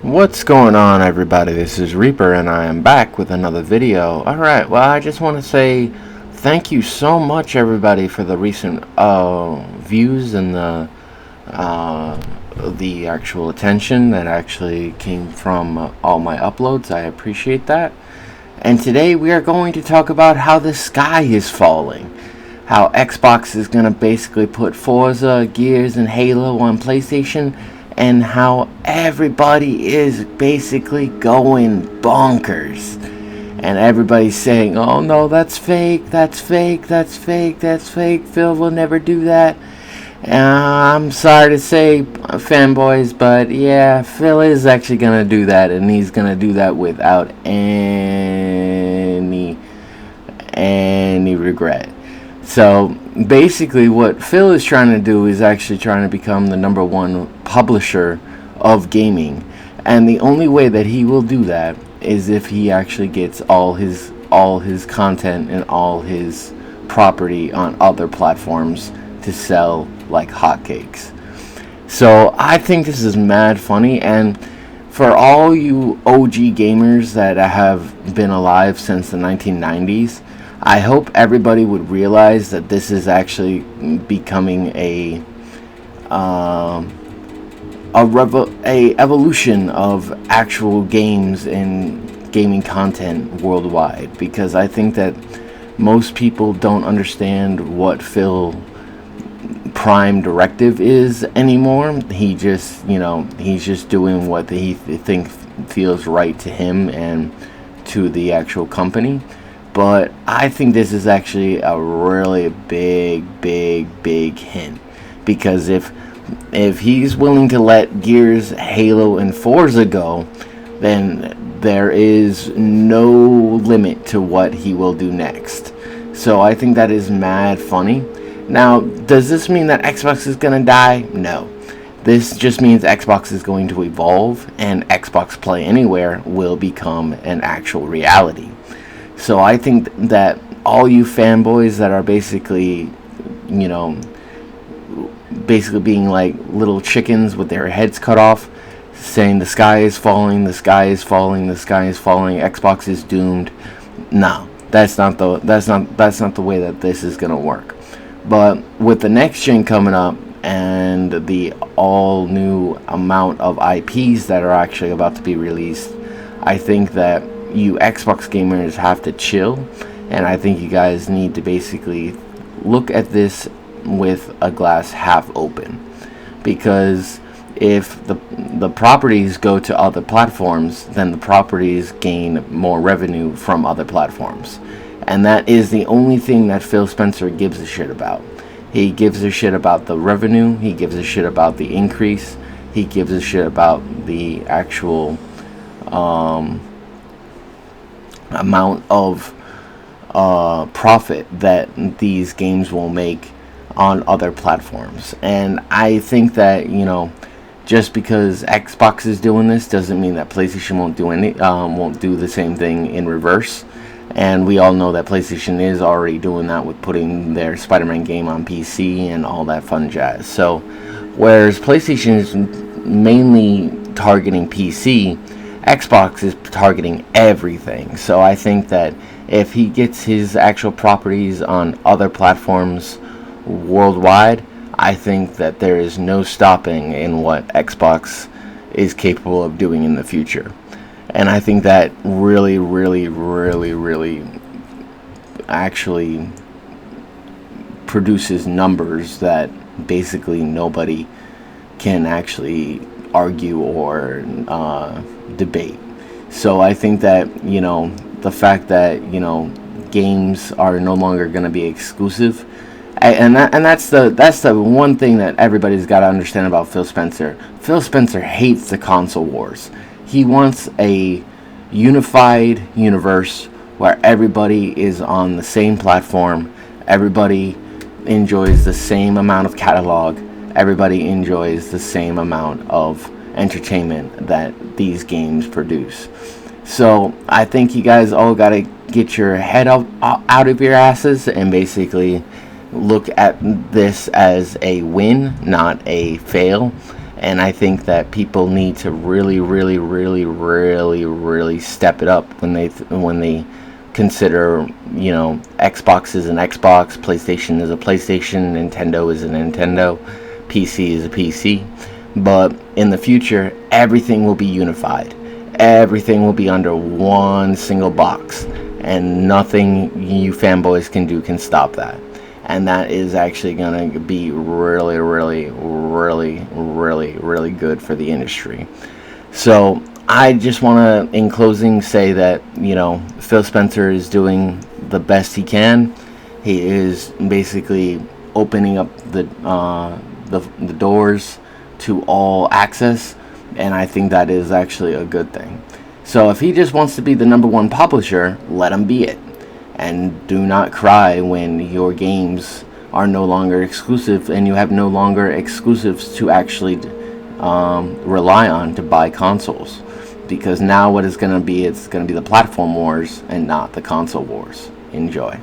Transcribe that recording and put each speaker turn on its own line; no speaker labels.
What's going on, everybody? This is Reaper and I am back with another video. Alright, well, I just want to say thank you so much, everybody, for the recent views and the actual attention that actually came from all my uploads. I appreciate that. And today we are going to talk about how the sky is falling. How Xbox is going to basically put Forza, Gears, and Halo on PlayStation, and how everybody is basically going bonkers. And everybody's saying, oh no, that's fake, that's fake, that's fake, that's fake, Phil will never do that. I'm sorry to say, fanboys, but yeah, Phil is actually going to do that, and he's going to do that without any regret. So basically what Phil is trying to do is actually trying to become the #1 publisher of gaming, and the only way that he will do that is if he actually gets all his content and all his property on other platforms to sell like hotcakes. So I think this is mad funny, and for all you OG gamers that have been alive since the 1990s, I hope everybody would realize that this is actually becoming a evolution of actual games and gaming content worldwide, because I think that most people don't understand what Phil Prime Directive is anymore. He just, he's just doing what he thinks feels right to him and to the actual company. But I think this is actually a really big hint, because if he's willing to let Gears, Halo, and Forza go, then there is no limit to what he will do next. So I think that is mad funny. Now, does this mean that Xbox is gonna die? No. This just means Xbox is going to evolve, and Xbox Play Anywhere will become an actual reality. So I think that all you fanboys that are basically being like little chickens with their heads cut off, saying the sky is falling, the sky is falling, the sky is falling, Xbox is doomed. No, that's not the way that this is gonna work. But with the next gen coming up and the all new amount of IPs that are actually about to be released, I think that you Xbox gamers have to chill, and I think you guys need to basically look at this with a glass half open, because if the properties go to other platforms, then the properties gain more revenue from other platforms, and that is the only thing that Phil Spencer gives a shit about. He gives a shit about the revenue, he gives a shit about the increase, he gives a shit about the actual amount of profit that these games will make on other platforms. And I think that just because Xbox is doing this doesn't mean that PlayStation won't do the same thing in reverse. And we all know that PlayStation is already doing that with putting their Spider-Man game on PC and all that fun jazz. So whereas PlayStation is mainly targeting PC, Xbox is targeting everything. So I think that if he gets his actual properties on other platforms worldwide, I think that there is no stopping in what Xbox is capable of doing in the future. And I think that really actually produces numbers that basically nobody can actually argue or debate. So I think that the fact that games are no longer going to be exclusive, and that's the one thing that everybody's got to understand about Phil Spencer. Phil Spencer hates the console wars. He wants a unified universe where everybody is on the same platform, everybody enjoys the same amount of catalog, everybody enjoys the same amount of entertainment that these games produce. So I think you guys all got to get your head out of your asses and basically look at this as a win, not a fail, And I think that people need to really, really, really, really, really step it up when they consider, Xbox is an Xbox, PlayStation is a PlayStation, Nintendo is a Nintendo, PC is a PC. But in the future, everything will be unified. Everything will be under one single box, and nothing you fanboys can do can stop that. And that is actually going to be really, really, really, really, really good for the industry. So I just want to, in closing, say that, Phil Spencer is doing the best he can. He is basically opening up the doors to all access, and I think that is actually a good thing. So if he just wants to be the number one publisher, let him be it. And do not cry when your games are no longer exclusive and you have no longer exclusives to actually rely on to buy consoles. Because now what it's going to be the platform wars and not the console wars. Enjoy.